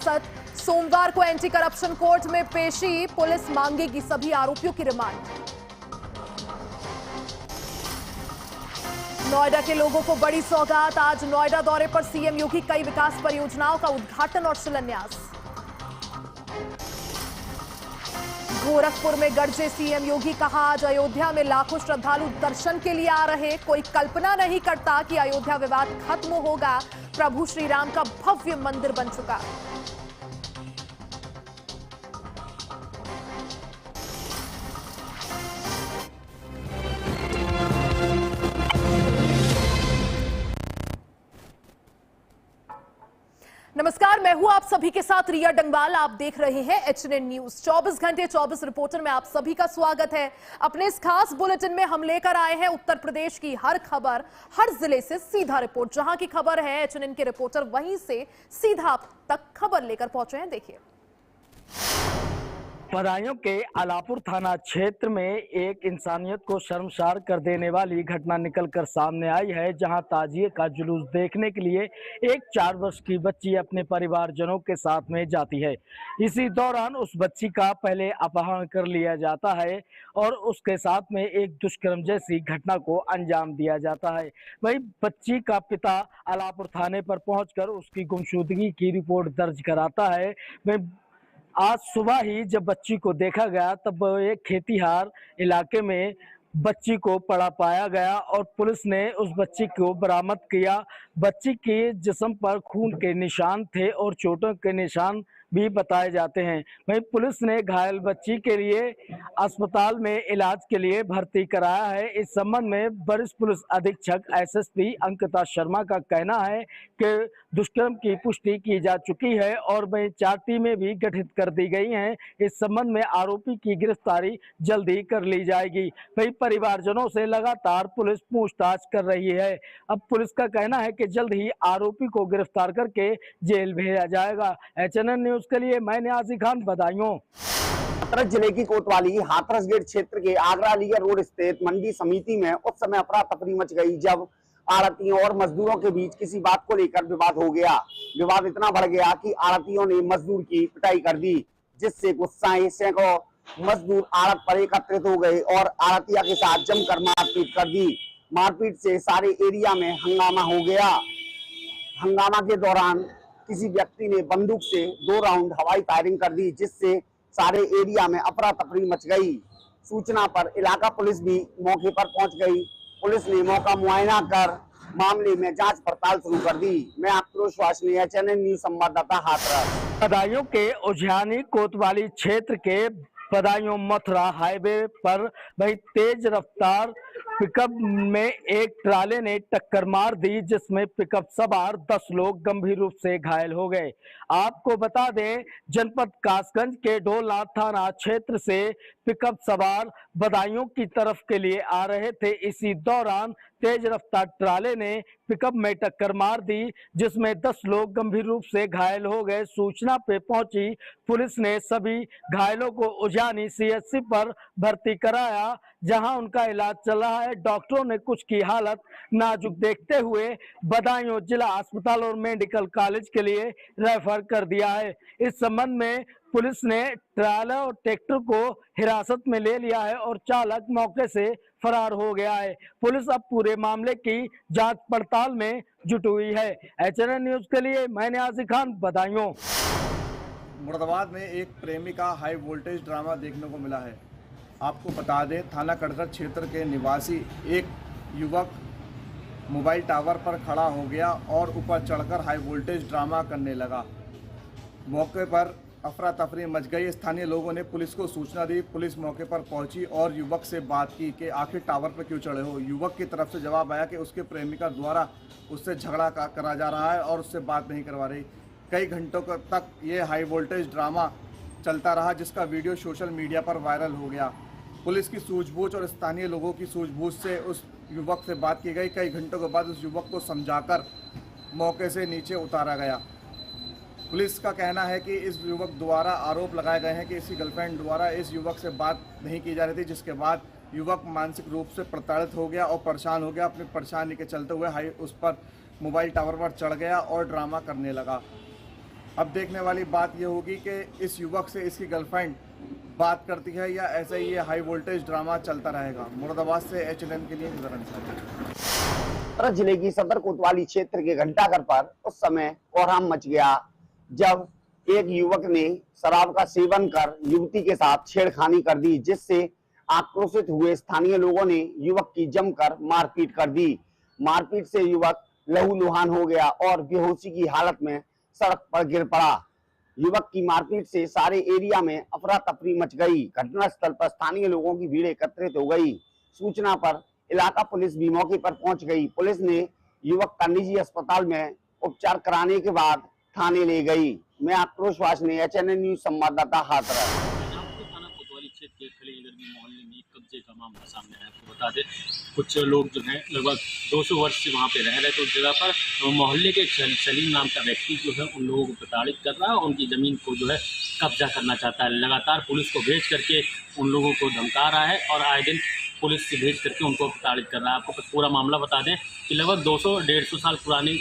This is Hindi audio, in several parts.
सोमवार को एंटी करप्शन कोर्ट में पेशी, पुलिस मांगेगी सभी आरोपियों की रिमांड। नोएडा के लोगों को बड़ी सौगात, आज नोएडा दौरे पर सीएम योगी, कई विकास परियोजनाओं का उद्घाटन और शिलान्यास। गोरखपुर में गरजे सीएम योगी, कहा आज अयोध्या में लाखों श्रद्धालु दर्शन के लिए आ रहे, कोई कल्पना नहीं करता कि अयोध्या विवाद खत्म होगा, प्रभु श्री राम का भव्य मंदिर बन चुका। नमस्कार, मैं हूं आप सभी के साथ रिया डंगवाल। आप देख रहे हैं एचएनएन न्यूज। 24 घंटे 24 रिपोर्टर में आप सभी का स्वागत है। अपने इस खास बुलेटिन में हम लेकर आए हैं उत्तर प्रदेश की हर खबर, हर जिले से सीधा रिपोर्ट। जहां की खबर है एचएनएन के रिपोर्टर वहीं से सीधा आप तक खबर लेकर पहुंचे हैं। देखिए, बदायूं के अलापुर थाना क्षेत्र में एक इंसानियत को शर्मसार कर देने वाली घटना निकलकर सामने आई है, जहां ताजिए का जुलूस देखने के लिए एक 4 वर्ष की बच्ची अपने परिवारजनों के साथ में जाती है। इसी दौरान उस बच्ची का पहले अपहरण कर लिया जाता है और उसके साथ में एक दुष्कर्म जैसी घटना को अंजाम दिया जाता है। वही बच्ची का पिता अलापुर थाने पर पहुंचकर उसकी गुमशुदगी की रिपोर्ट दर्ज कराता है। आज सुबह ही जब बच्ची को देखा गया तब एक खेतीहार इलाके में बच्ची को पड़ा पाया गया और पुलिस ने उस बच्ची को बरामद किया। बच्ची के जिस्म पर खून के निशान थे और चोटों के निशान भी बताए जाते हैं। वहीं पुलिस ने घायल बच्ची के लिए अस्पताल में इलाज के लिए भर्ती कराया है। इस संबंध में वरिष्ठ पुलिस अधीक्षक एसएसपी अंकिता शर्मा का कहना है कि दुष्कर्म की पुष्टि की जा चुकी है और वहीं 4 टीमें भी गठित कर दी गई हैं। इस संबंध में आरोपी की गिरफ्तारी जल्दी कर ली जाएगी। वहीं परिवारजनों से लगातार पुलिस पूछताछ कर रही है। अब पुलिस का कहना है कि जल्द ही आरोपी को गिरफ्तार करके जेल भेजा जाएगा। एचएनएन न्यूज के लिए मैं न्याजी खान, बदायूं। हाथरस जिले की कोतवाली हाथरस गेट क्षेत्र के आगरा लिगर रोड स्थित मंडी समिति में उस समय अफरा तफरी मच गई जब आड़तियों और मजदूरों के बीच किसी बात को लेकर विवाद हो गया। विवाद इतना बढ़ गया कि आड़तियों ने मजदूर की पिटाई कर दी, जिससे गुस्साए सैकड़ों मजदूर आड़त पर एकत्रित हो गए और आड़तिया के साथ जमकर मारपीट कर दी। मारपीट से सारे एरिया में हंगामा हो गया। हंगामा के दौरान किसी व्यक्ति ने बंदूक से 2 राउंड हवाई फायरिंग कर दी, जिससे सारे एरिया में अफरा तफरी मच गई। सूचना पर इलाका पुलिस भी मौके पर पहुंच गई। पुलिस ने मौका मुआयना कर मामले में जांच पड़ताल शुरू कर दी। मैं आपको विश्वासनीय एचएनएन न्यूज संवाददाता हाथरस। बदायूं के उज्जैनी कोतवाली क्षेत्र के बदायूं मथुरा हाईवे पर वही तेज रफ्तार पिकअप में एक ट्राले ने टक्कर मार दी, जिसमें पिकअप सवार 10 लोग गंभीर रूप से घायल हो गए। आपको बता दें, जनपद कासगंज के ढोलनाथ थाना क्षेत्र से पिकअप सवार बदायूं की तरफ के लिए आ रहे थे। इसी दौरान तेज रफ्तार ट्राले ने पिकअप में टक्कर मार दी, जिसमें 10 लोग गंभीर रूप से घायल हो गए। सूचना पे पहुंची पुलिस ने सभी घायलों को उज्जैनी सीएचसी पर भर्ती कराया, जहां उनका इलाज चल रहा है। डॉक्टरों ने कुछ की हालत नाजुक देखते हुए बदायूं जिला अस्पताल और मेडिकल कॉलेज के लिए रेफर कर दिया है। इस संबंध में पुलिस ने ट्राला और ट्रैक्टर को हिरासत में ले लिया है और चालक मौके से फरार हो गया है। पुलिस अब पूरे मामले की जांच पड़ताल में जुटी हुई है। एचएनएन न्यूज के लिए मैं न्याजी खान, बदायूं। मुरादाबाद में एक प्रेमी का हाई वोल्टेज ड्रामा देखने को मिला है। आपको बता दें, थाना कटघर क्षेत्र के निवासी एक युवक मोबाइल टावर पर खड़ा हो गया और ऊपर चढ़कर हाई वोल्टेज ड्रामा करने लगा। मौके पर अफरा तफरी मच गई। स्थानीय लोगों ने पुलिस को सूचना दी। पुलिस मौके पर पहुंची और युवक से बात की कि आखिर टावर पर क्यों चढ़े हो। युवक की तरफ से जवाब आया कि उसके प्रेमिका द्वारा उससे झगड़ा करा जा रहा है और उससे बात नहीं करवा रही। कई घंटों तक ये हाई वोल्टेज ड्रामा चलता रहा, जिसका वीडियो सोशल मीडिया पर वायरल हो गया। पुलिस की सूझबूझ और स्थानीय लोगों की सूझबूझ से उस युवक से बात की गई। कई घंटों के बाद उस युवक को समझाकर मौके से नीचे उतारा गया। पुलिस का कहना है कि इस युवक द्वारा आरोप लगाए गए हैं कि इसकी गर्लफ्रेंड द्वारा इस युवक से बात नहीं की जा रही थी, जिसके बाद युवक मानसिक रूप से प्रताड़ित हो गया और परेशान हो गया। अपनी परेशानी के चलते हुए उस पर मोबाइल टावर पर चढ़ गया और ड्रामा करने लगा। अब देखने वाली बात यह होगी कि इस युवक से इसकी गर्लफ्रेंड बात करती है या ऐसे ही ये हाई वोल्टेज ड्रामा चलता रहेगा। मुरादाबाद से HNN के लिए निज़र अंसारी। हाथरस जिले की सदर कोतवाली क्षेत्र के घंटाघर पर उस समय कोहराम मच गया जब एक युवक ने शराब का सेवन कर युवती के साथ छेड़खानी कर दी, जिससे आक्रोशित हुए स्थानीय लोगों ने युवक की जमकर मारपीट कर दी। मारपीट से युवक लहूलुहान हो गया और बेहोशी की हालत में सड़क पर गिर पड़ा। युवक की मारपीट से सारे एरिया में अफरा तफरी मच गई। घटनास्थल पर स्थानीय लोगों की भीड़ एकत्रित हो गई। सूचना पर इलाका पुलिस भी मौके पर पहुंच गई। पुलिस ने युवक का निजी अस्पताल में उपचार कराने के बाद थाने ले गई। मैं आक्रोश वासनी, HNN न्यूज संवाददाता हाथरस। थाना कोतवाली क्षेत्र के खलीलगंज मोहल्ले में कब्जे का मामला सामने आया। आपको बता दें, कुछ लोग जो हैं लगभग 200 वर्ष से वहाँ पे रह रहे थे उस जगह पर। मोहल्ले के सलीम नाम का व्यक्ति जो है उन लोगों को प्रताड़ित कर रहा है और उनकी ज़मीन को जो है कब्जा करना चाहता है। लगातार पुलिस को भेज करके उन लोगों को धमका रहा है और आए दिन पुलिस से भेज करके उनको प्रताड़ित कर रहा है। आपको पूरा मामला बता दें कि लगभग 200-150 साल पुरानी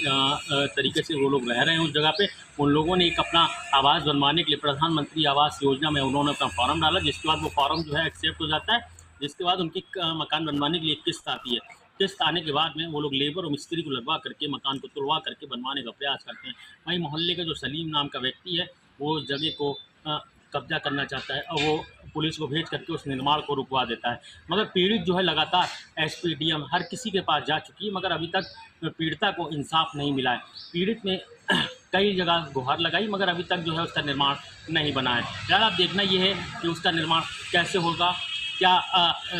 तरीके से वो लोग रह रहे हैं उस जगह पे। उन लोगों ने एक अपना आवास बनवाने के लिए प्रधानमंत्री आवास योजना में उन्होंने अपना फॉर्म डाला, जिसके बाद वो फॉर्म जो है एक्सेप्ट हो जाता है, जिसके बाद उनकी मकान बनवाने के लिए किस्त आती है। किस्त आने के बाद में वो लोग लेबर और मिस्त्री को लगवा करके मकान को तुड़वा करके बनवाने का प्रयास करते हैं। वहीं मोहल्ले का जो सलीम नाम का व्यक्ति है वो जगह को कब्जा करना चाहता है और वो पुलिस को भेज करके उस निर्माण को रुकवा देता है। मगर पीड़ित जो है लगातार SP DM हर किसी के पास जा चुकी है, मगर अभी तक पीड़िता को इंसाफ नहीं मिला है। पीड़ित ने कई जगह गुहार लगाई मगर अभी तक जो है उसका निर्माण नहीं बना है। यार आप देखना ये है कि उसका निर्माण कैसे होगा, क्या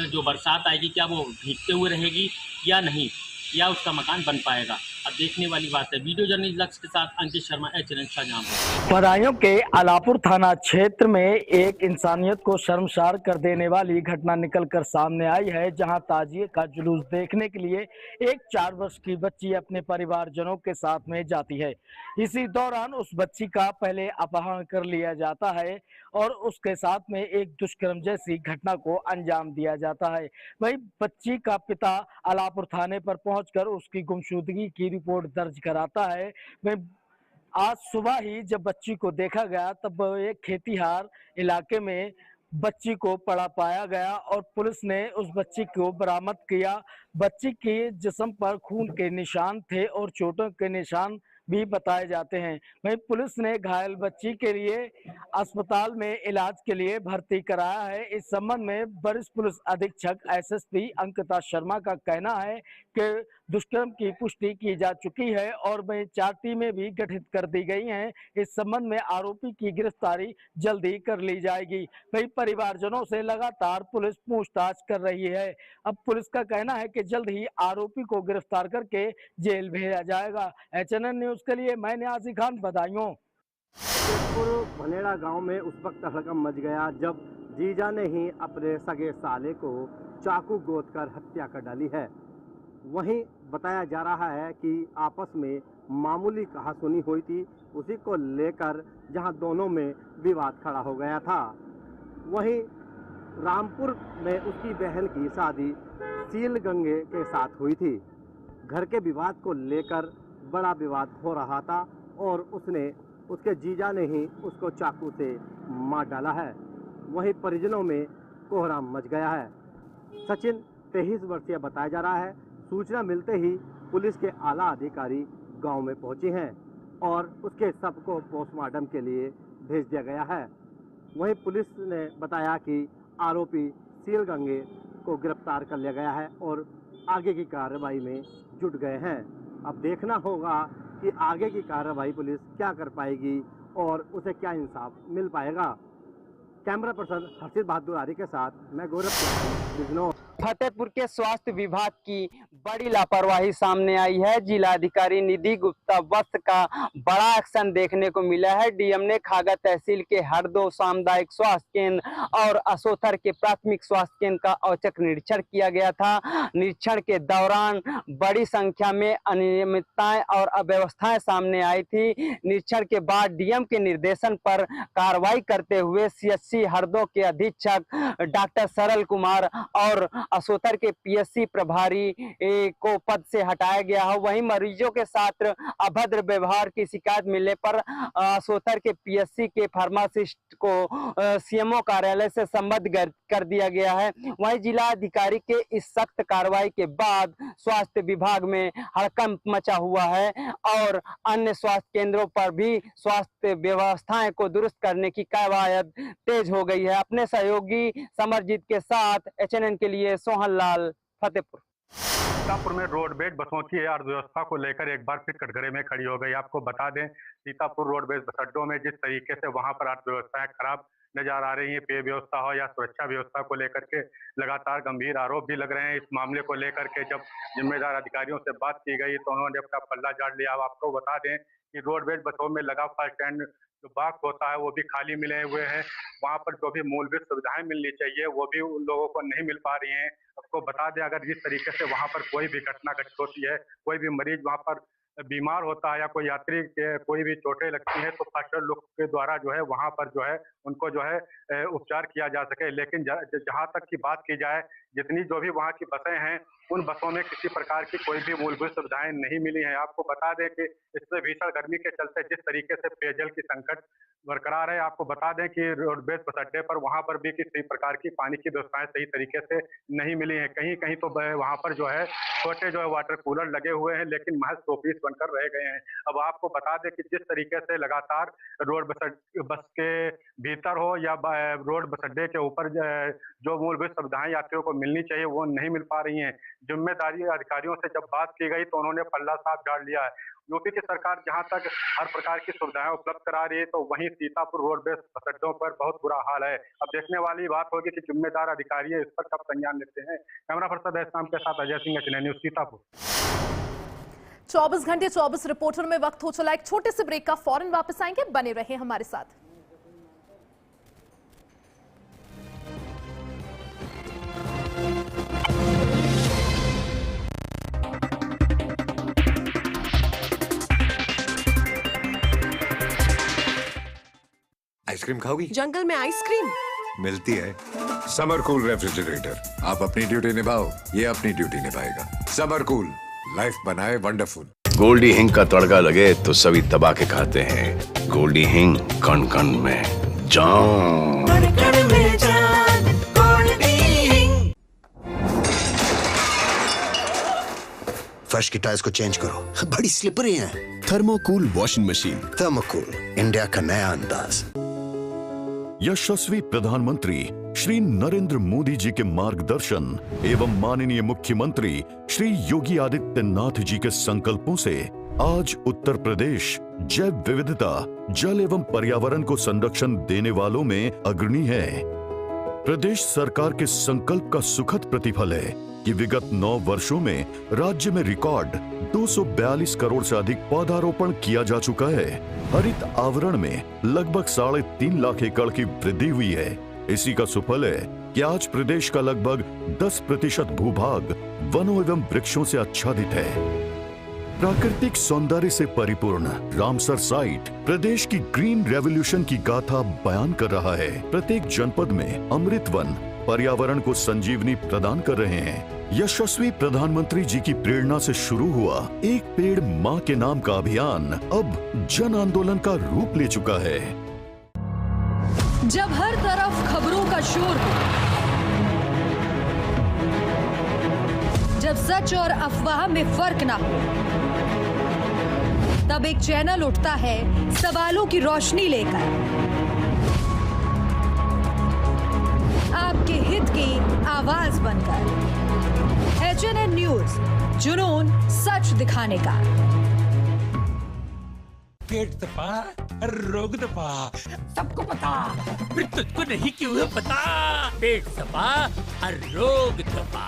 जो बरसात आएगी क्या वो भीगते हुए रहेगी या नहीं, या उसका मकान बन पाएगा। अब देखने वाली बात है। वीडियो जर्नलिस्ट लक्ष्य के साथ अंकित शर्मा, HNN शाहजहांपुर। बदायूं के अलापुर थाना क्षेत्र में एक इंसानियत को शर्मसार कर देने वाली घटना निकलकर सामने आई है, जहां ताजिए का जुलूस देखने के लिए एक 4 वर्ष की बच्ची अपने परिवारजनों के साथ में जाती है। इसी दौरान उस बच्ची का पहले अपहरण कर लिया जाता है और उसके साथ में एक दुष्कर्म जैसी घटना को अंजाम दिया जाता है। वहीं बच्ची का पिता अलापुर थाने पर पहुंचकर उसकी गुमशुदगी की रिपोर्ट दर्ज कराता है। मैं आज सुबह ही जब बच्ची को देखा गया तब एक खेतीहार इलाके में बच्ची को पड़ा पाया गया और पुलिस ने उस बच्ची को बरामद किया। बच्ची के जिस्म पर खून के निशान थे और चोटों के निशान भी बताए जाते हैं। वहीं पुलिस ने घायल बच्ची के लिए अस्पताल में इलाज के लिए भर्ती कराया है। इस संबंध में वरिष्ठ पुलिस अधीक्षक SSP अंकिता शर्मा का कहना है कि दुष्कर्म की पुष्टि की जा चुकी है और वहीं 4 टीमें भी गठित कर दी गई हैं। इस संबंध में आरोपी की गिरफ्तारी जल्दी कर ली जाएगी। वहीं परिवारजनों से लगातार पुलिस पूछताछ कर रही है। अब पुलिस का कहना है कि जल्द ही आरोपी को गिरफ्तार करके जेल भेजा जाएगा। HNN न्यूज के लिए मैं न्याजी खान, बदायूं। भनेड़ा गांव में उस वक्त हड़कंप मच गया जब जीजा ने ही अपने सगे साले को चाकू गोद कर हत्या कर डाली है। वहीं बताया जा रहा है कि आपस में मामूली कहासुनी हुई थी, उसी को लेकर जहां दोनों में विवाद खड़ा हो गया था। वहीं रामपुर में उसकी बहन की शादी सीलगंगे के साथ हुई थी। घर के विवाद को लेकर बड़ा विवाद हो रहा था और उसके जीजा ने ही उसको चाकू से मार डाला है। वहीं परिजनों में कोहराम मच गया है। सचिन 23 वर्षीय बताया जा रहा है। सूचना मिलते ही पुलिस के आला अधिकारी गांव में पहुंचे हैं और उसके शव को पोस्टमार्टम के लिए भेज दिया गया है। वहीं पुलिस ने बताया कि आरोपी सीलगंगे को गिरफ्तार कर लिया गया है और आगे की कार्रवाई में जुट गए हैं। अब देखना होगा कि आगे की कार्रवाई पुलिस क्या कर पाएगी और उसे क्या इंसाफ मिल पाएगा। कैमरा पर्सन हर्षित बहादुर आर्य के साथ मैं गौरव बिजनौर। फतेहपुर के स्वास्थ्य विभाग की बड़ी लापरवाही सामने आई है। जिलाधिकारी निधि गुप्ता वस्त का बड़ा एक्शन देखने को मिला है। डीएम ने खागा तहसील के हरदो सामुदायिक स्वास्थ्य केंद्र और असोथर के प्राथमिक स्वास्थ्य केंद्र का औचक निरीक्षण किया गया था। निरीक्षण के दौरान बड़ी संख्या में अनियमितताएं और अव्यवस्थाएं सामने आई थी। निरीक्षण के बाद डीएम के निर्देशन पर कार्रवाई करते हुए CHC हरदो के अधीक्षक डॉक्टर सरल कुमार और असोथर के पीएससी प्रभारी को पद से हटाया गया है। वहीं मरीजों के साथ अभद्र व्यवहार की शिकायत मिलने पर असोथर के पीएससी के फार्मासिस्ट को सीएमओ कार्यालय से संबद्ध कर दिया गया है। वहीं जिला अधिकारी के इस सख्त कार्रवाई के बाद स्वास्थ्य विभाग में हड़कंप मचा हुआ है और अन्य स्वास्थ्य केंद्रों पर भी स्वास्थ्य व्यवस्थाएं को दुरुस्त करने की कवायद तेज हो गई है। अपने सहयोगी समरजीत के साथ एचएनएन के लिए सोहन लाल, फतेहपुर। सीतापुर में रोडवेज बसों की अर्थव्यवस्था को लेकर एक बार फिर कटघरे में खड़ी हो गई। आपको बता दें, सीतापुर रोडवेज बस अड्डों में जिस तरीके से वहां पर अर्थव्यवस्थाएं खराब नजर आ रही है, पेय व्यवस्था हो या सुरक्षा व्यवस्था को लेकर के लगातार गंभीर आरोप भी लग रहे हैं। इस मामले को लेकर के जब जिम्मेदार अधिकारियों से बात की गई तो उन्होंने अपना पल्ला झाड़ लिया। अब आपको बता दें कि रोडवेज बसों में लगा फर्स्ट स्टैंड जो बॉक्स होता है वो भी खाली मिले हुए हैं। वहां पर जो भी मूलभूत सुविधाएं मिलनी चाहिए वो भी उन लोगों को नहीं मिल पा रही हैं। आपको बता दें, अगर जिस तरीके से वहां पर कोई भी घटना घटित होती है, कोई भी मरीज वहां पर बीमार होता है या कोई यात्री के कोई भी चोटें लगती हैं तो फर्स्ट एड लोग के द्वारा जो है वहां पर जो है उनको जो है उपचार किया जा सके। लेकिन जहां तक की बात की जाए, जितनी जो भी वहां की बसें हैं उन बसों में किसी प्रकार की कोई भी मूलभूत सुविधाएं नहीं मिली हैं। आपको बता दें कि इससे भीषण गर्मी के चलते जिस तरीके से पेयजल की संकट बरकरार है, आपको बता दें कि रोडवेज बस अड्डे पर वहां पर भी किसी प्रकार की पानी की व्यवस्थाएं सही तरीके से नहीं मिली है। कहीं कहीं तो वहां पर जो है छोटे जो है वाटर कूलर लगे हुए हैं लेकिन महज शोपीस बनकर रह गए हैं। अब आपको बता दें कि जिस तरीके से लगातार रोड बस के भीतर हो या रोड बस अड्डे के ऊपर जो मूलभूत सुविधाएं यात्रियों को मिलनी चाहिए वो नहीं मिल पा रही हैं। जिम्मेदारी अधिकारियों से जब बात की गई तो उन्होंने पल्ला साफ झाड़ लिया है। यूपी की सरकार जहां तक हर प्रकार की सुविधाएं उपलब्ध करा रही है तो वहीं सीतापुर रोडवेज बस अड्डों पर बहुत बुरा हाल है। अब देखने वाली बात होगी कि जिम्मेदार अधिकारी इस पर कब संज्ञान लेते हैं। कैमरा पर्सन एहसान के साथ अजय सिंह, एचएनएन न्यूज़, सीतापुर। 24 घंटे 24 रिपोर्टर में वक्त हो चला एक छोटे से ब्रेक का। फौरन वापस आएंगे, बने रहे हमारे साथ। आइसक्रीम खाओगी? जंगल में आइसक्रीम मिलती है। समर कूल रेफ्रिजरेटर, आप अपनी ड्यूटी निभाओ, ये अपनी ड्यूटी निभाएगा। समर कूल, लाइफ बनाए वंडरफुल। गोल्डी हिंग का तड़का लगे तो सभी दबा के खाते हैं। गोल्डी हिंग, कण कण में जान, कण कण में जान, गोल्डी हिंग। फर्श की टाइल्स को चेंज करो, बड़ी स्लिपरी हैं। थर्मोकूल वॉशिंग मशीन। थर्मोकूल, इंडिया का नया अंदाज। यशस्वी प्रधानमंत्री श्री नरेंद्र मोदी जी के मार्गदर्शन एवं माननीय मुख्यमंत्री श्री योगी आदित्यनाथ जी के संकल्पों से आज उत्तर प्रदेश जैव विविधता, जल एवं पर्यावरण को संरक्षण देने वालों में अग्रणी है। प्रदेश सरकार के संकल्प का सुखद प्रतिफल है कि विगत 9 वर्षों में राज्य में रिकॉर्ड 242 करोड़ से अधिक पौधारोपण किया जा चुका है। हरित आवरण में लगभग 3.5 लाख एकड़ की वृद्धि हुई है। इसी का सुफल है कि आज प्रदेश का लगभग 10% भूभाग वनों एवं वृक्षों से आच्छादित है। प्राकृतिक सौंदर्य से परिपूर्ण रामसर साइट प्रदेश की ग्रीन रेवोल्यूशन की गाथा बयान कर रहा है। प्रत्येक जनपद में अमृत वन पर्यावरण को संजीवनी प्रदान कर रहे हैं। यशस्वी प्रधानमंत्री जी की प्रेरणा से शुरू हुआ एक पेड़ माँ के नाम का अभियान अब जन आंदोलन का रूप ले चुका है। जब हर तरफ खबरों का शोर हो, जब सच और अफवाह में फर्क ना हो, तब एक चैनल उठता है सवालों की रोशनी लेकर, आपके हित की आवाज बनकर। एचएनएन न्यूज़, जुनून सच दिखाने का। पेट दबा, रोग दबा, सबको पता, फिर तुझको नहीं क्यों है पता। पेट दबा, रोग दबा,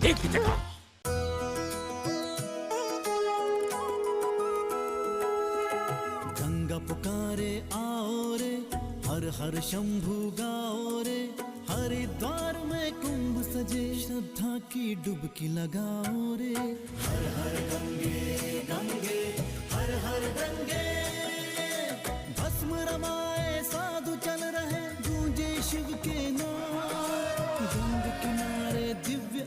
एक ही जगह। गंगा पुकारे आओ रे, हर हर शंभु गाओ रे, हरिद्वार में कुंभ सजे, श्रद्धा की डुबकी लगाओ रे। हर हर गंगे गंगे, हर हर गंगे, भस्म रमाए साधु चल रहे, गूंजे शिव के नाम। गंगा किनारे दिव्य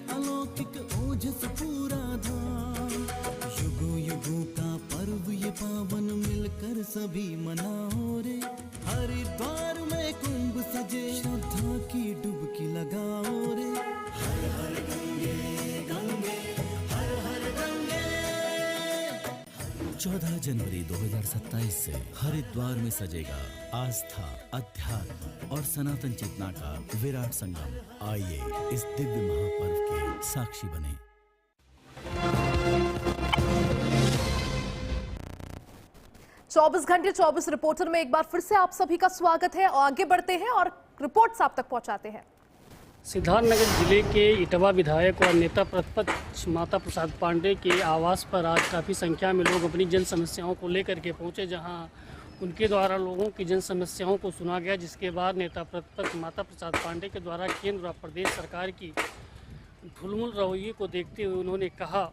सभी मनाओ रे, हरिद्वार में कुंभ सजे, श्रद्धा की डुबकी लगाओ रे। हर हर गंगे गंगे, हर हर गंगे। 14 जनवरी 2027 से हरिद्वार में सजेगा आस्था, अध्यात्म और सनातन चेतना का विराट संगम। आइए इस दिव्य महापर्व के साक्षी बने। चौबीस घंटे 24 रिपोर्टर में एक बार फिर से आप सभी का स्वागत है और आगे बढ़ते हैं और रिपोर्ट्स आप तक पहुंचाते हैं। सिद्धार्थनगर जिले के इटवा विधायक और नेता प्रतिपक्ष माता प्रसाद पांडे के आवास पर आज काफ़ी संख्या में लोग अपनी जन समस्याओं को लेकर के पहुंचे, जहां उनके द्वारा लोगों की जन समस्याओं को सुना गया, जिसके बाद नेता प्रतिपक्ष माता प्रसाद पांडे के द्वारा केंद्र और प्रदेश सरकार की ढुलमुल रवैये को देखते हुए उन्होंने कहा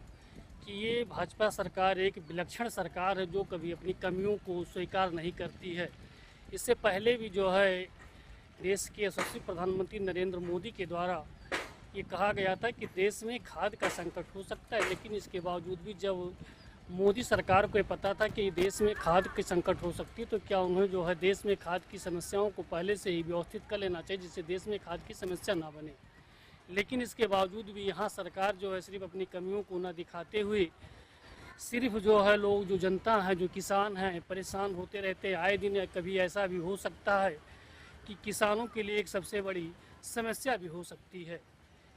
कि ये भाजपा सरकार एक विलक्षण सरकार है जो कभी अपनी कमियों को स्वीकार नहीं करती है। इससे पहले भी जो है देश के यशस्वी प्रधानमंत्री नरेंद्र मोदी के द्वारा ये कहा गया था कि देश में खाद का संकट हो सकता है, लेकिन इसके बावजूद भी जब मोदी सरकार को ये पता था कि देश में खाद की संकट हो सकती है, तो क्या उन्होंने जो है देश में खाद की समस्याओं को पहले से ही व्यवस्थित कर लेना चाहिए जिससे देश में खाद की समस्या ना बने। लेकिन इसके बावजूद भी यहाँ सरकार जो है सिर्फ अपनी कमियों को ना दिखाते हुए सिर्फ जो है लोग जो जनता है, जो किसान हैं, परेशान होते रहते हैं आए दिन। कभी ऐसा भी हो सकता है कि किसानों के लिए एक सबसे बड़ी समस्या भी हो सकती है।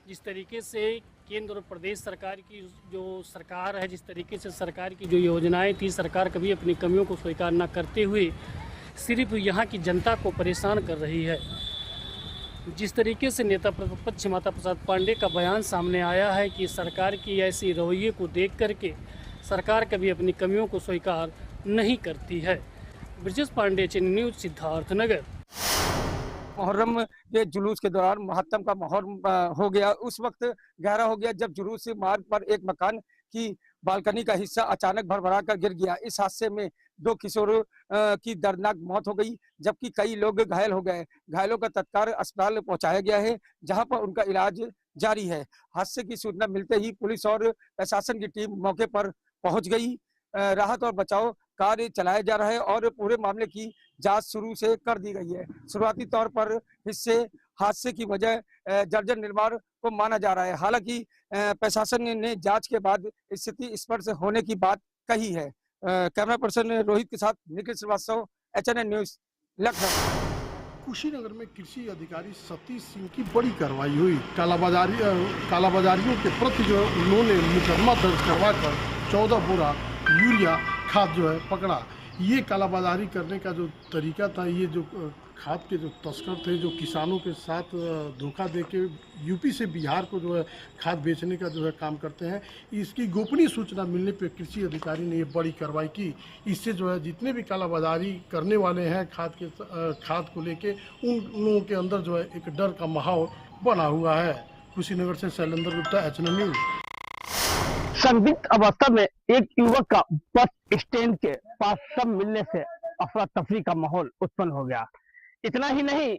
जिस तरीके से केंद्र और प्रदेश सरकार की जो सरकार है, जिस तरीके से सरकार की जो योजनाएं थी, सरकार कभी अपनी कमियों को स्वीकार न करते हुए सिर्फ यहाँ की जनता को परेशान कर रही है। जिस तरीके से नेता प्रतिपक्ष माता प्रसाद पांडे का बयान सामने आया है कि सरकार की ऐसी रवैये को देख करके सरकार कभी अपनी कमियों को स्वीकार नहीं करती है। Brajesh Pande, channel news, Siddharthnagar. मुहर्रम के जुलूस के दौरान महत्तम का माहौल हो गया। उस वक्त गहरा हो गया जब जुलूस मार्ग पर एक मकान की बालकनी का हिस्सा अचानक भरभरा कर गिर गया। इस हादसे में 2 किशोरों की दर्दनाक मौत हो गई, जबकि कई लोग घायल हो गए। घायलों का तत्काल अस्पताल पहुंचाया गया है, जहां पर उनका इलाज जारी है। हादसे की सूचना मिलते ही पुलिस और प्रशासन की टीम मौके पर पहुंच गई। राहत और बचाव कार्य चलाया जा रहा है और पूरे मामले की जांच शुरू से कर दी गई है। शुरुआती तौर पर हादसे की वजह जर्जर निर्माण को माना जा रहा है। हालांकि प्रशासन ने जांच के बाद स्थिति स्पष्ट होने की बात कही है। कैमरा पर्सन रोहित के साथ निखिल श्रीवास्तव, HNN न्यूज़, लखनऊ। कुशीनगर में कृषि अधिकारी सतीश सिंह की बड़ी कार्रवाई हुई। कालाबाजारियों के प्रति जो उन्होंने मुकदमा दर्ज करवाकर 14 बोरा यूरिया खाद जो है पकड़ा। ये कालाबाजारी करने का जो तरीका था, ये जो खाद के जो तस्कर थे, जो किसानों के साथ धोखा देके यूपी से बिहार को जो है खाद बेचने का जो है काम करते हैं। इसकी गोपनीय सूचना मिलने पर कृषि अधिकारी ने ये बड़ी कार्रवाई की। इससे जो है जितने भी कालाबाजारी करने वाले हैं खाद को लेके, उन लोगों के अंदर जो है एक डर का माहौल बना हुआ है। कुशीनगर से शैलेंद्र गुप्ता, HNN न्यूज़। संदिग्ध अवस्था में एक युवक का बस स्टैंड के पास सब मिलने से अफरा तफरी का माहौल उत्पन्न हो गया। इतना ही नहीं,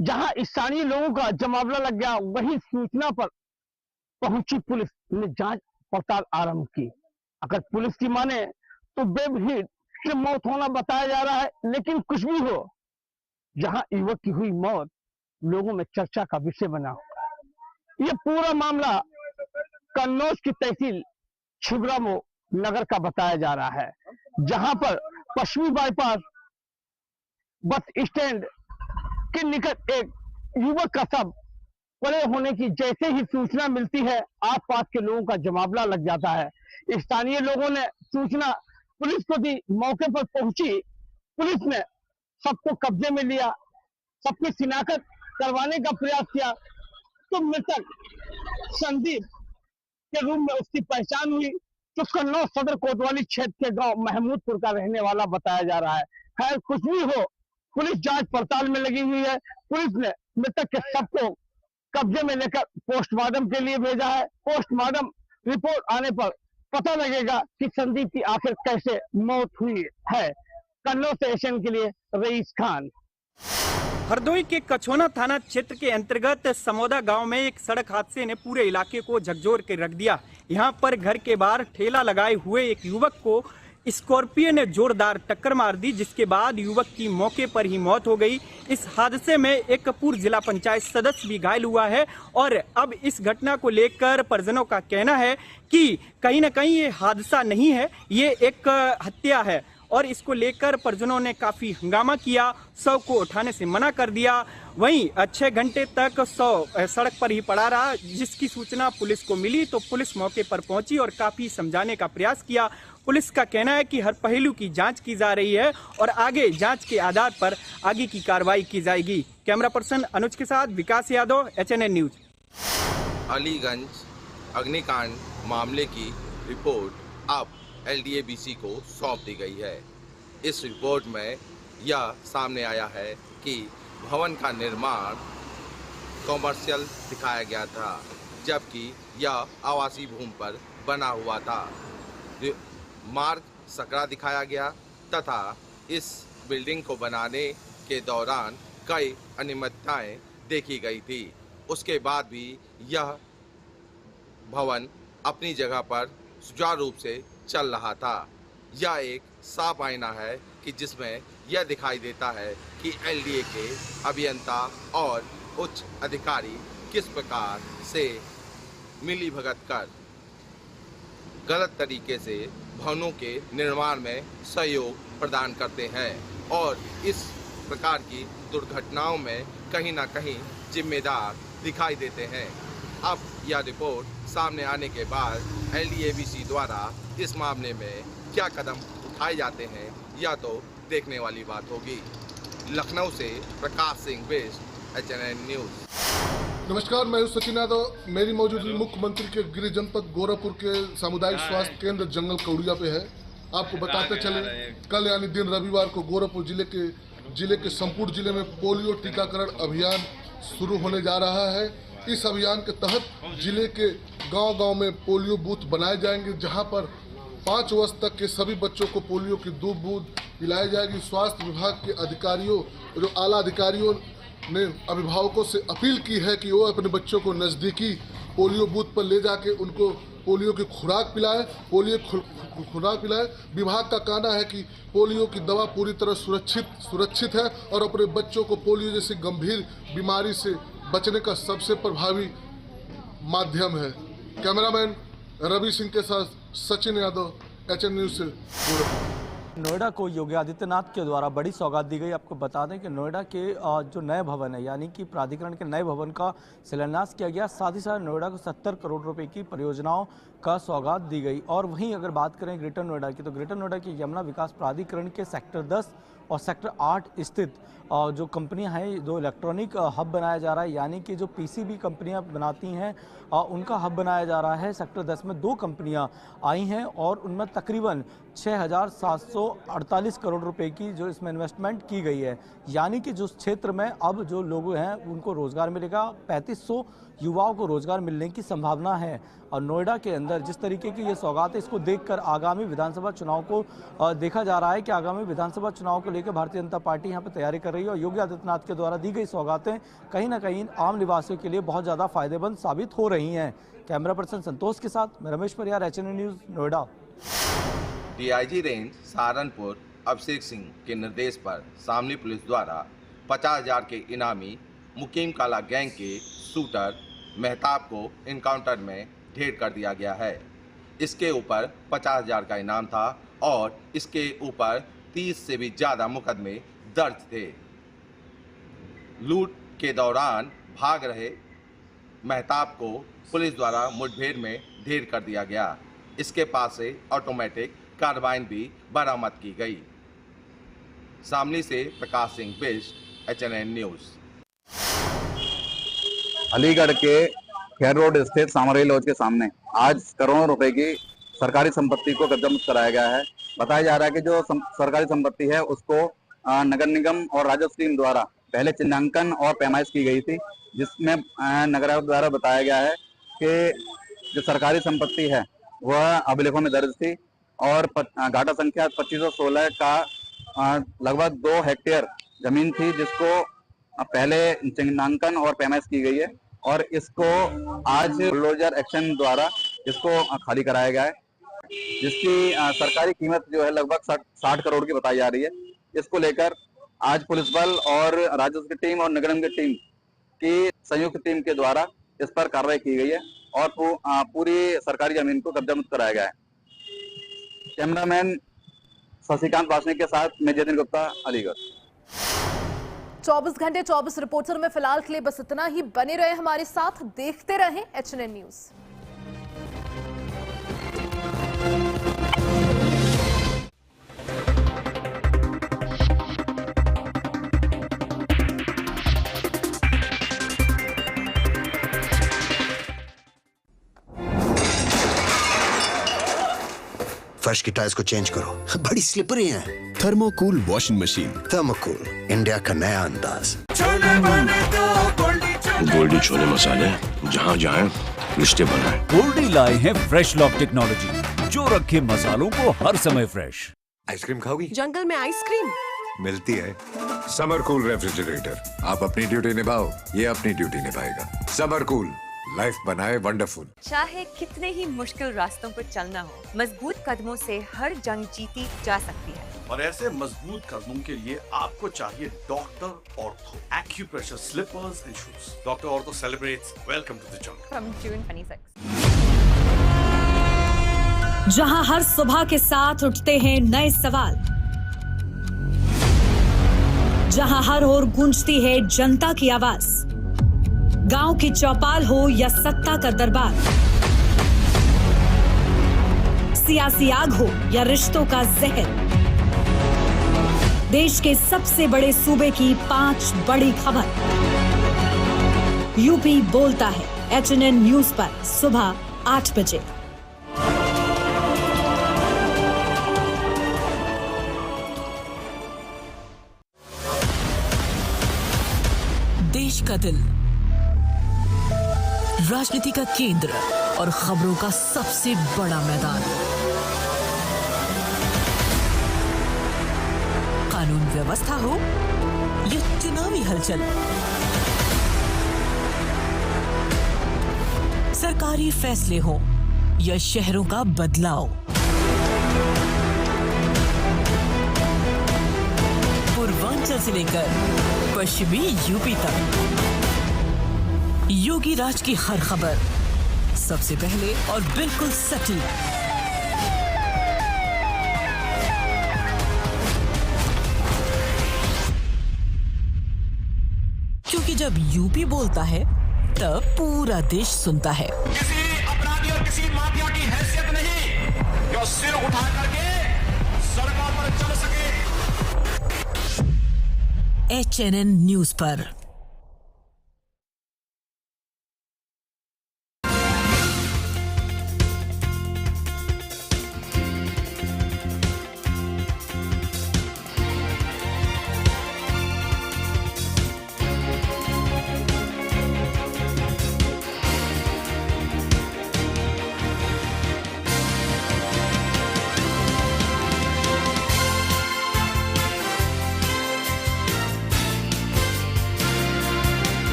जहां स्थानीय लोगों का जमावड़ा लग गया, वहीं सूचना पर पहुंची पुलिस ने जांच पड़ताल आरंभ की। अगर पुलिस की माने तो बेभीड़ से मौत होना बताया जा रहा है, लेकिन कुछ भी हो, जहां युवक की हुई मौत लोगों में चर्चा का विषय बना। ये पूरा मामला कन्नौज की तहसील छिबरामऊ नगर का बताया जा रहा है, जहां पर पश्चिमी बाईपास बस स्टैंड के निकट एक युवक का शव पड़े होने की जैसे ही सूचना मिलती है, आसपास के लोगों का जमावड़ा लग जाता है। स्थानीय लोगों ने सूचना पुलिस को दी। मौके पर पहुंची पुलिस ने सबको कब्जे में लिया, सबकी शिनाख्त करवाने का प्रयास किया, तो मृतक संदीप के रूप में उसकी पहचान हुई, जो कन्नौज सदर कोतवाली क्षेत्र के गांव महमूदपुर का रहने वाला बताया जा रहा है। खैर कुछ भी हो, पुलिस जांच पड़ताल में लगी हुई है। पुलिस ने मृतक के शव को कब्जे में लेकर पोस्टमार्टम के लिए भेजा है। पोस्टमार्टम रिपोर्ट आने पर पता लगेगा कि संदीप की आखिर कैसे मौत हुई है। कन्नौज स्टेशन के लिए रईस खान। हरदोई के कछोना थाना क्षेत्र के अंतर्गत समोदा गांव में एक सड़क हादसे ने पूरे इलाके को झकझोर के रख दिया। यहां पर घर के बाहर ठेला लगाए हुए एक युवक को स्कॉर्पियो ने जोरदार टक्कर मार दी, जिसके बाद युवक की मौके पर ही मौत हो गई। इस हादसे में एक पूर्व जिला पंचायत सदस्य भी घायल हुआ है और अब इस घटना को लेकर परिजनों का कहना है कि कहीं न कहीं ये हादसा नहीं है, ये एक हत्या है और इसको लेकर परिजनों ने काफी हंगामा किया, शव को उठाने से मना कर दिया। वहीं 6 घंटे तक शव सड़क पर ही पड़ा रहा, जिसकी सूचना पुलिस को मिली तो पुलिस मौके पर पहुंची और काफी समझाने का प्रयास किया। पुलिस का कहना है कि हर पहलू की जांच की जा रही है और आगे जांच के आधार पर आगे की कार्रवाई की जाएगी। कैमरा पर्सन अनुज के साथ विकास यादव, HNN न्यूज। अलीगंज अग्निकांड मामले की रिपोर्ट अब LDABC को सौंप दी गई है। इस रिपोर्ट में यह सामने आया है कि भवन का निर्माण कॉमर्शियल दिखाया गया था, जबकि यह आवासीय भूमि पर बना हुआ था। मार्ग सकरा दिखाया गया तथा इस बिल्डिंग को बनाने के दौरान कई अनियमितताएं देखी गई थी। उसके बाद भी यह भवन अपनी जगह पर सुचारू रूप से चल रहा था। यह एक साफ आईना है कि जिसमें यह दिखाई देता है कि LDA के अभियंता और उच्च अधिकारी किस प्रकार से मिलीभगत कर गलत तरीके से भवनों के निर्माण में सहयोग प्रदान करते हैं और इस प्रकार की दुर्घटनाओं में कहीं ना कहीं जिम्मेदार दिखाई देते हैं। अब यह रिपोर्ट सामने आने के बाद LDABC द्वारा इस मामले में क्या कदम उठाए जाते हैं, यह तो देखने वाली बात होगी। लखनऊ से प्रकाश सिंह बिष्ट, HNN न्यूज। नमस्कार, मैं हूं सचिन यादव। मेरी मौजूदगी मुख्यमंत्री के गृह जनपद गोरखपुर के सामुदायिक स्वास्थ्य केंद्र जंगल कौड़िया पे है। आपको बताते चले, कल यानी दिन रविवार को गोरखपुर जिले के संपूर्ण जिले में पोलियो टीकाकरण अभियान शुरू होने जा रहा है। इस अभियान के तहत जिले के गांव-गांव में पोलियो बूथ बनाए जाएंगे, जहां पर 5 वर्ष तक के सभी बच्चों को पोलियो की 2 बूंद पिलाई जाएगी। स्वास्थ्य विभाग के अधिकारियों, जो आला अधिकारियों ने अभिभावकों से अपील की है कि वो अपने बच्चों को नज़दीकी पोलियो बूथ पर ले जाके उनको पोलियो की खुराक पिलाए। विभाग का कहना है कि पोलियो की दवा पूरी तरह सुरक्षित है और अपने बच्चों को पोलियो जैसी गंभीर बीमारी से बचने का सबसे प्रभावी माध्यम है। कैमरामैन रवि सिंह के साथ सचिन यादव, HN न्यूज से गोरखपुर। नोएडा को योगी आदित्यनाथ के द्वारा बड़ी सौगात दी गई। आपको बता दें कि नोएडा के जो नए भवन है, यानी कि प्राधिकरण के नए भवन का शिलान्यास किया गया। साथ ही साथ नोएडा को 70 करोड़ रुपए की परियोजनाओं का सौगात दी गई। और वहीं अगर बात करें ग्रेटर नोएडा की, तो ग्रेटर नोएडा की यमुना विकास प्राधिकरण के सेक्टर 10 और सेक्टर 8 स्थित जो कंपनियां हैं, जो इलेक्ट्रॉनिक हब बनाया जा रहा है, यानी कि जो PCB कंपनियां बनाती हैं उनका हब बनाया जा रहा है। सेक्टर 10 में 2 कंपनियां आई हैं और उनमें तकरीबन 6,748 करोड़ रुपए की जो इसमें इन्वेस्टमेंट की गई है। यानी कि जो क्षेत्र में अब जो लोग हैं उनको रोजगार मिलेगा। 3500 युवाओं को रोजगार मिलने की संभावना है। और नोएडा के अंदर जिस तरीके की ये सौगात है, इसको देखकर आगामी विधानसभा चुनाव को देखा जा रहा है कि आगामी विधानसभा चुनाव को लेकर भारतीय जनता पार्टी यहाँ पर तैयारी कर रही है। और योगी आदित्यनाथ के द्वारा दी गई सौगातें कहीं ना कहीं आम निवासियों के लिए बहुत ज़्यादा फायदेमंद साबित हो रही हैं। कैमरा पर्सन संतोष के साथ मैं Ramesh Pariyar, HNN news, Noida. DIG range Saharanpur Abhishek Singh के निर्देश पर शामली पुलिस द्वारा 50,000 के इनामी मुकीम काला गैंग के शूटर मेहताब को इनकाउंटर में ढेर कर दिया गया है। इसके ऊपर 50,000 का इनाम था और इसके ऊपर 30 से भी ज़्यादा मुकदमे दर्ज थे। लूट के दौरान भाग रहे मेहताब को पुलिस द्वारा मुठभेड़ में ढेर कर दिया गया। इसके पास से ऑटोमेटिक कार्बाइन भी बरामद की गई। शामली से प्रकाश सिंह बिष्ट, HNN न्यूज। अलीगढ़ के खैर रोड स्थित सामरी लॉज के सामने आज करोड़ों रुपए की सरकारी संपत्ति को कब्जा मुक्त कराया गया है। बताया जा रहा है कि जो सरकारी संपत्ति है उसको नगर निगम और राजस्व टीम द्वारा पहले चिन्हांकन और पैमाइश की गई थी, जिसमें नगर आयुक्त द्वारा बताया गया है कि जो सरकारी संपत्ति है वह अभिलेखों में दर्ज थी और घाटा संख्या 2516 का लगभग 2 हेक्टेयर जमीन थी, जिसको पहले चिन्हांकन और पैमाइश की गई है और इसको आज बुलडोजर एक्शन द्वारा इसको खाली कराया गया है। जिसकी सरकारी कीमत जो है लगभग 60 करोड़ की बताई जा रही है। इसको लेकर आज पुलिस बल और राजस्व की टीम और नगर निगम की टीम की संयुक्त टीम के द्वारा इस पर कार्रवाई की गई है और पूरी सरकारी जमीन को कब्जा मुक्त कराया गया है। कैमरामैन शशिकांत वासनिक के साथ मैं जतिन गुप्ता, अलीगढ़। 24 घंटे 24 रिपोर्टर में फिलहाल के लिए बस इतना ही। बने रहे हमारे साथ, देखते रहें HNN न्यूज। फर्श की टाइल्स को चेंज करो, बड़ी स्लिपरी हैं। थर्मोकूल वॉशिंग मशीन। थर्मोकूल, इंडिया का नया अंदाज। गोल्डी छोले मसाले, जहाँ जाएं रिश्ते बनाएं। गोल्डी लाए हैं फ्रेश लॉक टेक्नोलॉजी, जो रखे मसालों को हर समय फ्रेश। आइसक्रीम खाओगी? जंगल में आइसक्रीम मिलती है। समर कूल रेफ्रिजरेटर, आप अपनी ड्यूटी निभाओ, ये अपनी ड्यूटी निभाएगा। समर कूल, लाइफ बनाए वंडरफुल। चाहे कितने ही मुश्किल रास्तों पर चलना हो, मजबूत कदमों से हर जंग जीती जा सकती है। और ऐसे मजबूत कदमों के लिए आपको चाहिए doctor ortho acupressure slippers and shoes. Doctor ortho celebrates welcome to the jungle from June 26। जहां हर सुबह के साथ उठते हैं नए सवाल, जहां हर ओर गूंजती है जनता की आवाज, गांव की चौपाल हो या सत्ता का दरबार, सियासी आग हो या रिश्तों का जहर, देश के सबसे बड़े सूबे की 5 बड़ी खबर। यूपी बोलता है HNN न्यूज पर सुबह 8 बजे। देश का दिल, राजनीति का केंद्र और खबरों का सबसे बड़ा मैदान। कानून व्यवस्था हो या चुनावी हलचल, सरकारी फैसले हो या शहरों का बदलाव, पूर्वांचल से लेकर पश्चिमी यूपी तक, योगी राज की हर खबर सबसे पहले और बिल्कुल सटीक। क्योंकि जब यूपी बोलता है तब पूरा देश सुनता है। किसी अपराधी और किसी माफिया की हैसियत नहीं जो सिर उठा करके सड़कों पर चल सके। HNN न्यूज पर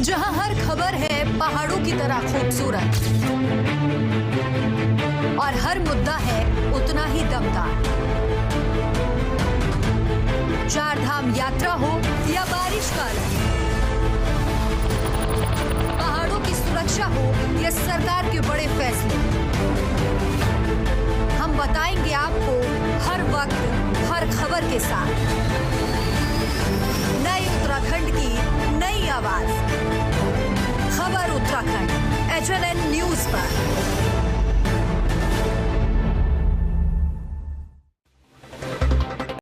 जहां हर खबर है पहाड़ों की तरह खूबसूरत और हर मुद्दा है उतना ही दमदार। चार धाम यात्रा हो या बारिश का अलर्ट, पहाड़ों की सुरक्षा हो या सरकार के बड़े फैसले, हम बताएंगे आपको हर वक्त हर खबर के साथ। नई उत्तराखंड की नई आवाज, खबर उत्तराखंड HNN न्यूज पर।